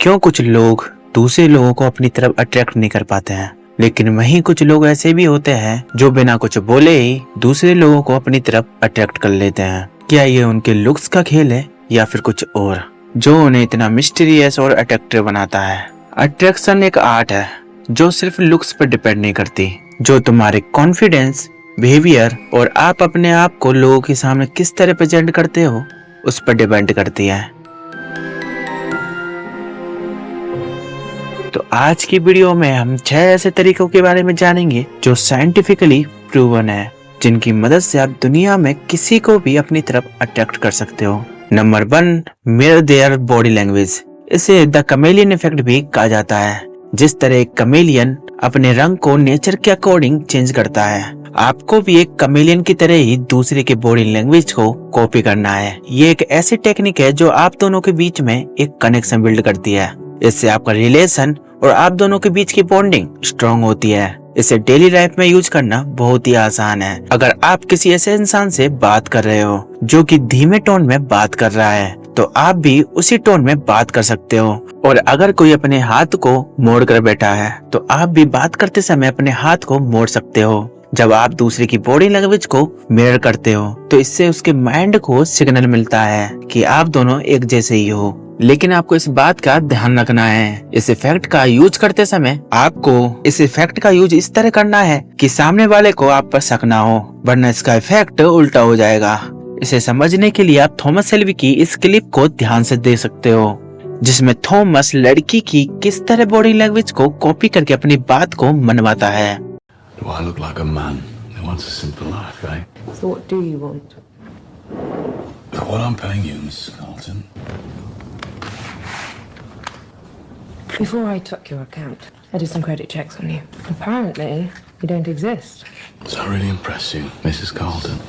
क्यों कुछ लोग दूसरे लोगों को अपनी तरफ अट्रैक्ट नहीं कर पाते हैं, लेकिन वहीं कुछ लोग ऐसे भी होते हैं जो बिना कुछ बोले ही दूसरे लोगों को अपनी तरफ अट्रैक्ट कर लेते हैं। क्या ये उनके लुक्स का खेल है या फिर कुछ और जो उन्हें इतना मिस्टीरियस और अट्रैक्टिव बनाता है? अट्रैक्शन एक आर्ट है जो सिर्फ लुक्स पर डिपेंड नहीं करती, जो तुम्हारे कॉन्फिडेंस, बिहेवियर और आप अपने आप को लोगों के सामने किस तरह प्रेजेंट करते हो उस पर डिपेंड करती है। तो आज की वीडियो में हम 6 ऐसे तरीकों के बारे में जानेंगे जो साइंटिफिकली प्रूवन है, जिनकी मदद से आप दुनिया में किसी को भी अपनी तरफ अट्रैक्ट कर सकते हो। Number 1, mirror their body language. इसे द कमेलियन इफेक्ट भी कहा जाता है। जिस तरह एक कमेलियन अपने रंग को नेचर के अकॉर्डिंग चेंज करता है, आपको भी एक कमेलियन की तरह ही दूसरे के बॉडी लैंग्वेज को कॉपी करना है। ये एक ऐसी टेक्निक है जो आप दोनों के बीच में एक कनेक्शन बिल्ड करती है। इससे आपका रिलेशन और आप दोनों के बीच की बॉन्डिंग स्ट्रॉन्ग होती है। इसे डेली लाइफ में यूज करना बहुत ही आसान है। अगर आप किसी ऐसे इंसान से बात कर रहे हो जो कि धीमे टोन में बात कर रहा है, तो आप भी उसी टोन में बात कर सकते हो। और अगर कोई अपने हाथ को मोड़ कर बैठा है, तो आप भी बात करते समय अपने हाथ को मोड़ सकते हो। जब आप दूसरे की बॉडी लैंग्वेज को मिरर करते हो, तो इससे उसके माइंड को सिग्नल मिलता है कि आप दोनों एक जैसे ही हो। लेकिन आपको इस बात का ध्यान रखना है, इस इफेक्ट का यूज करते समय आपको इस इफेक्ट का यूज इस तरह करना है कि सामने वाले को आप पर शक ना हो, वरना इसका इफेक्ट उल्टा हो जाएगा। इसे समझने के लिए आप थॉमस शेल्बी की इस क्लिप को ध्यान से देख सकते हो, जिसमें थॉमस लड़की की किस तरह बॉडी लैंग्वेज को कॉपी करके अपनी बात को मनवाता है। Do I look like a man who wants a simple life, eh? So what do you want? For what I'm paying you, Mrs. Carlton. Before I took your account, I did some credit checks on you. Apparently, you don't exist. Does that really impress you, Mrs. Carlton?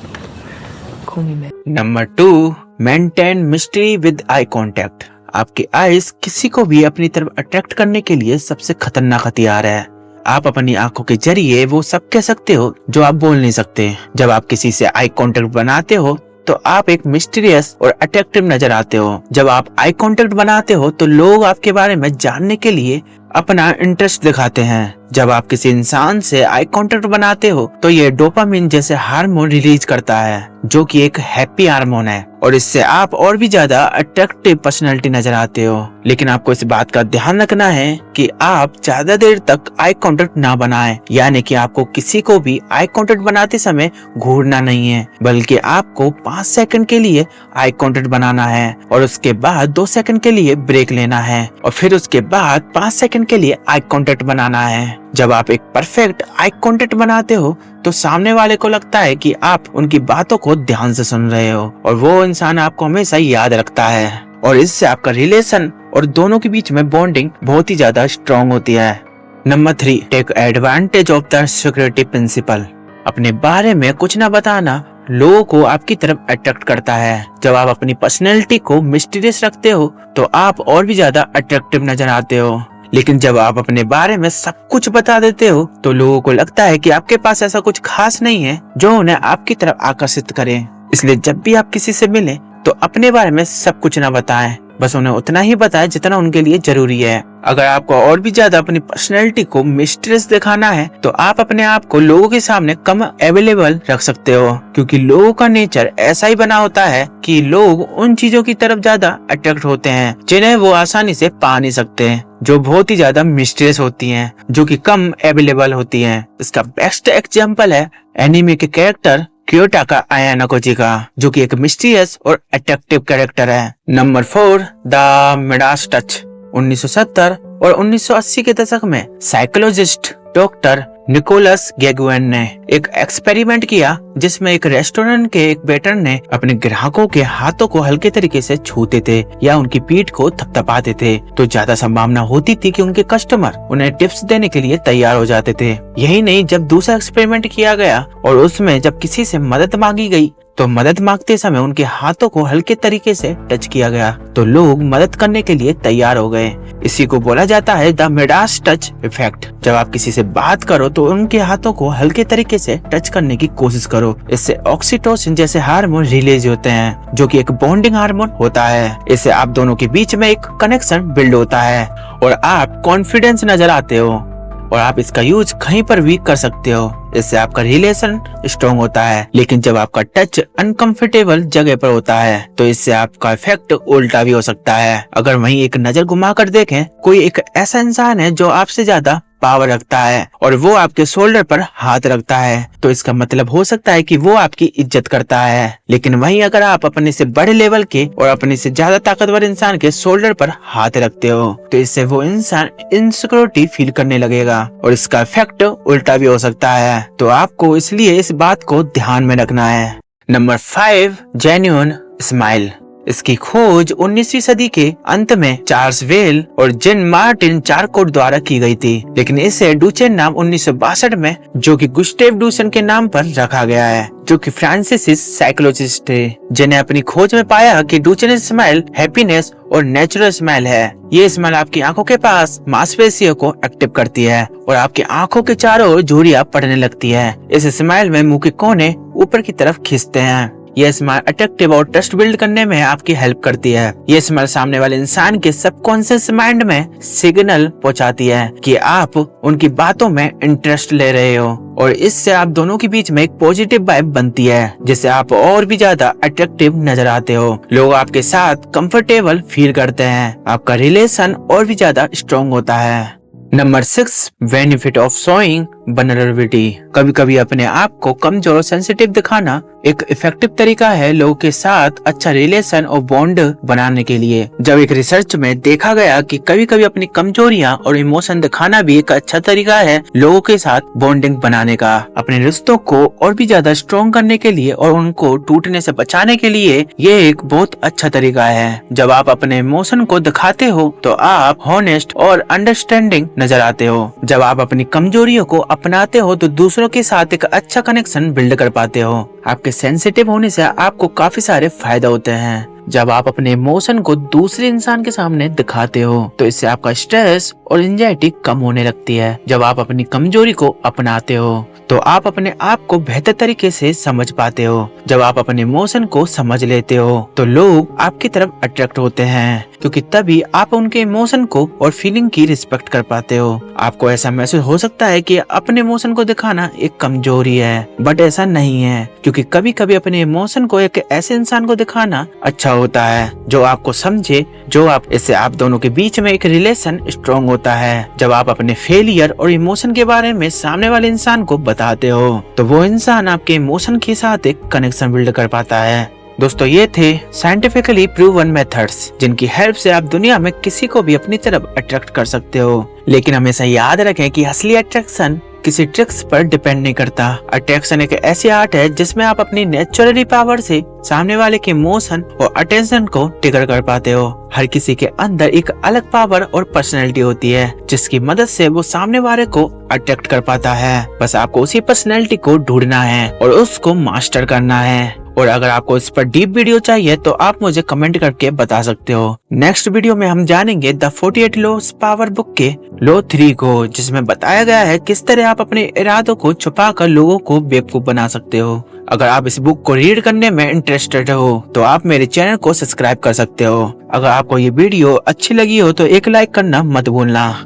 Call me Mick. Number 2, maintain mystery with eye contact. आपके eyes किसी को भी अपनी तरफ attract करने के लिए सबसे खतरनाक हथियार है। आप अपनी आंखों के जरिए वो सब कह सकते हो जो आप बोल नहीं सकते। जब आप किसी से आई कांटेक्ट बनाते हो, तो आप एक मिस्टीरियस और अट्रैक्टिव नजर आते हो। जब आप आई कांटेक्ट बनाते हो, तो लोग आपके बारे में जानने के लिए अपना इंटरेस्ट दिखाते हैं। जब आप किसी इंसान से आई कांटेक्ट बनाते हो, तो ये डोपामिन जैसे हार्मोन रिलीज करता है, जो कि एक हैप्पी हार्मोन है, और इससे आप और भी ज्यादा अट्रैक्टिव पर्सनालिटी नजर आते हो। लेकिन आपको इस बात का ध्यान रखना है कि आप ज्यादा देर तक आई कांटेक्ट ना बनाएं, यानी कि आपको किसी को भी आई कांटेक्ट बनाते समय घूरना नहीं है, बल्कि आपको 5 सेकंड के लिए आई कांटेक्ट बनाना है, और उसके बाद 2 सेकंड के लिए ब्रेक लेना है, और फिर उसके बाद 5 सेकंड के लिए आई कांटेक्ट बनाना है। जब आप एक परफेक्ट आई कांटेक्ट बनाते हो, तो सामने वाले को लगता है कि आप उनकी बातों को ध्यान से सुन रहे हो, और वो इंसान आपको हमेशा याद रखता है, और इससे आपका रिलेशन और दोनों के बीच में बॉन्डिंग बहुत ही ज्यादा स्ट्रॉन्ग होती है। Number 3, take advantage of the security principle. अपने बारे में कुछ ना बताना लोगों को आपकी तरफ अट्रैक्ट करता है। जब आप अपनी पर्सनैलिटी को मिस्टीरियस रखते हो, तो आप और भी ज्यादा अट्रैक्टिव नजर आते हो। लेकिन जब आप अपने बारे में सब कुछ बता देते हो, तो लोगों को लगता है कि आपके पास ऐसा कुछ खास नहीं है जो उन्हें आपकी तरफ आकर्षित करे। इसलिए जब भी आप किसी से मिलें, तो अपने बारे में सब कुछ ना बताएं, बस उन्हें उतना ही बताएं जितना उनके लिए जरूरी है। अगर आपको और भी ज्यादा अपनी पर्सनैलिटी को मिस्टीरियस दिखाना है, तो आप अपने आप को लोगों के सामने कम अवेलेबल रख सकते हो, क्योंकि लोगों का नेचर ऐसा ही बना होता है कि लोग उन चीजों की तरफ ज्यादा अट्रैक्ट होते हैं जिन्हें वो आसानी से पा नहीं सकते, जो बहुत ही ज्यादा मिस्टीरियस होती हैं, जो कि कम अवेलेबल होती हैं। इसका बेस्ट एग्जांपल है एनिमे के कैरेक्टर क्योटाका आयानाकोजी का, जो कि एक मिस्टीरियस और अट्रैक्टिव कैरेक्टर है। Number 4, the Midas touch. 1970 और 1980 के दशक में साइकोलॉजिस्ट डॉक्टर निकोलस गेगुएन ने एक एक्सपेरिमेंट किया, जिसमें एक रेस्टोरेंट के एक वेटर ने अपने ग्राहकों के हाथों को हल्के तरीके से छूते थे या उनकी पीठ को थपथपाते थे, तो ज्यादा संभावना होती थी कि उनके कस्टमर उन्हें टिप्स देने के लिए तैयार हो जाते थे। यही नहीं, जब दूसरा एक्सपेरिमेंट किया गया और उसमें जब किसी से मदद मांगी गई, तो मदद मांगते समय उनके हाथों को हल्के तरीके से टच किया गया, तो लोग मदद करने के लिए तैयार हो गए। इसी को बोला जाता है द मिडास टच इफेक्ट। जब आप किसी से बात करो तो उनके हाथों को हल्के तरीके से टच करने की कोशिश करो। इससे ऑक्सीटोसिन जैसे हार्मोन रिलीज होते हैं, जो कि एक बॉन्डिंग हार्मोन होता है। इससे आप दोनों के बीच में एक कनेक्शन बिल्ड होता है और आप कॉन्फिडेंस नजर आते हो और आप इसका यूज कहीं पर भी कर सकते हो। इससे आपका रिलेशन स्ट्रॉन्ग होता है। लेकिन जब आपका टच अनकंफर्टेबल जगह पर होता है तो इससे आपका इफेक्ट उल्टा भी हो सकता है। अगर वहीं एक नजर घुमा कर देखें, कोई एक ऐसा इंसान है जो आपसे ज्यादा पावर रखता है और वो आपके शोल्डर पर हाथ रखता है, तो इसका मतलब हो सकता है कि वो आपकी इज्जत करता है। लेकिन वहीं अगर आप अपने से बड़े लेवल के और अपने से ज्यादा ताकतवर इंसान के शोल्डर पर हाथ रखते हो तो इससे वो इंसान इनसिक्योरिटी फील करने लगेगा और इसका इफेक्ट उल्टा भी हो सकता है। तो आपको इसलिए इस बात को ध्यान में रखना है। Number 5, genuine smile. इसकी खोज 19वीं सदी के अंत में चार्ल्स वेल और जेन मार्टिन चारकोट द्वारा की गई थी, लेकिन इसे डुचेन नाम 1962 में, जो कि गुस्टेव डुचेन के नाम पर रखा गया है, जो कि फ्रांसीसी साइकोलॉजिस्ट थे, जिन्हें अपनी खोज में पाया कि डुचेन स्माइल हैप्पीनेस और नेचुरल स्माइल है। ये स्माइल आपकी आंखों के पास मांसपेशियों को एक्टिव करती है और आपकी आंखों के चारों ओर झुर्रियां पड़ने लगती है। इस स्माइल में मुंह के कोने ऊपर की तरफ खींचते हैं। यह स्माइल अट्रैक्टिव और ट्रस्ट बिल्ड करने में आपकी हेल्प करती है। यह स्माइल सामने वाले इंसान के सबकॉन्शियस माइंड में सिग्नल पहुंचाती है कि आप उनकी बातों में इंटरेस्ट ले रहे हो और इससे आप दोनों के बीच में एक पॉजिटिव वाइब बनती है, जिससे आप और भी ज्यादा अट्रैक्टिव नजर आते हो। लोग आपके साथ कंफर्टेबल फील करते हैं, आपका रिलेशन और भी ज्यादा स्ट्रॉन्ग होता है। Number 6, benefit of showing vulnerability. कभी कभी अपने आप को कमजोर और सेंसिटिव दिखाना एक इफेक्टिव तरीका है लोगों के साथ अच्छा रिलेशन और बॉन्ड बनाने के लिए। जब एक रिसर्च में देखा गया कि कभी कभी अपनी कमजोरियां और इमोशन दिखाना भी एक अच्छा तरीका है लोगों के साथ बॉन्डिंग बनाने का। अपने रिश्तों को और भी ज्यादा स्ट्रॉन्ग करने के लिए और उनको टूटने से बचाने के लिए ये एक बहुत अच्छा तरीका है। जब आप अपने इमोशन को दिखाते हो तो आप हॉनेस्ट और अंडरस्टैंडिंग नजर आते हो। जब आप अपनी कमजोरियों को अपनाते हो तो दूसरों के साथ एक अच्छा कनेक्शन बिल्ड कर पाते हो। आपके सेंसिटिव होने से आपको काफी सारे फायदे होते हैं। जब आप अपने इमोशन को दूसरे इंसान के सामने दिखाते हो तो इससे आपका स्ट्रेस और एंजाइटी कम होने लगती है। जब आप अपनी कमजोरी को अपनाते हो तो आप अपने आप को बेहतर तरीके से समझ पाते हो। जब आप अपने इमोशन को समझ लेते हो तो लोग आपकी तरफ अट्रैक्ट होते हैं, क्योंकि तभी आप उनके इमोशन को और फीलिंग की रिस्पेक्ट कर पाते हो। आपको ऐसा महसूस हो सकता है कि अपने इमोशन को दिखाना एक कमजोरी है, बट ऐसा नहीं है, क्योंकि कभी कभी अपने इमोशन को एक ऐसे इंसान को दिखाना अच्छा होता है जो आपको समझे, जो आप इससे आप दोनों के बीच में एक रिलेशन स्ट्रॉन्ग होता है। जब आप अपने फेलियर और इमोशन के बारे में सामने वाले इंसान को बताते हो तो वो इंसान आपके इमोशन के साथ एक कनेक्शन बिल्ड कर पाता है। दोस्तों, ये थे साइंटिफिकली प्रूवन मेथड्स जिनकी हेल्प से आप दुनिया में किसी को भी अपनी तरफ अट्रैक्ट कर सकते हो। लेकिन हमेशा याद रखें कि असली अट्रैक्शन किसी ट्रिक्स पर डिपेंड नहीं करता। अट्रैक्शन एक ऐसी आर्ट है जिसमें आप अपनी नेचुरली पावर से सामने वाले के इमोशन और अटेंशन को ट्रिगर कर पाते हो। हर किसी के अंदर एक अलग पावर और पर्सनैलिटी होती है जिसकी मदद से वो सामने वाले को अट्रैक्ट कर पाता है। बस आपको उसी पर्सनैलिटी को ढूंढना है और उसको मास्टर करना है। और अगर आपको इस पर डीप वीडियो चाहिए तो आप मुझे कमेंट करके बता सकते हो। नेक्स्ट वीडियो में हम जानेंगे द 48 लॉस पावर बुक के लॉ 3 को, जिसमें बताया गया है किस तरह आप अपने इरादों को छुपाकर लोगों को बेवकूफ बना सकते हो। अगर आप इस बुक को रीड करने में इंटरेस्टेड हो तो आप मेरे चैनल को सब्सक्राइब कर सकते हो। अगर आपको ये वीडियो अच्छी लगी हो तो एक लाइक करना मत भूलना।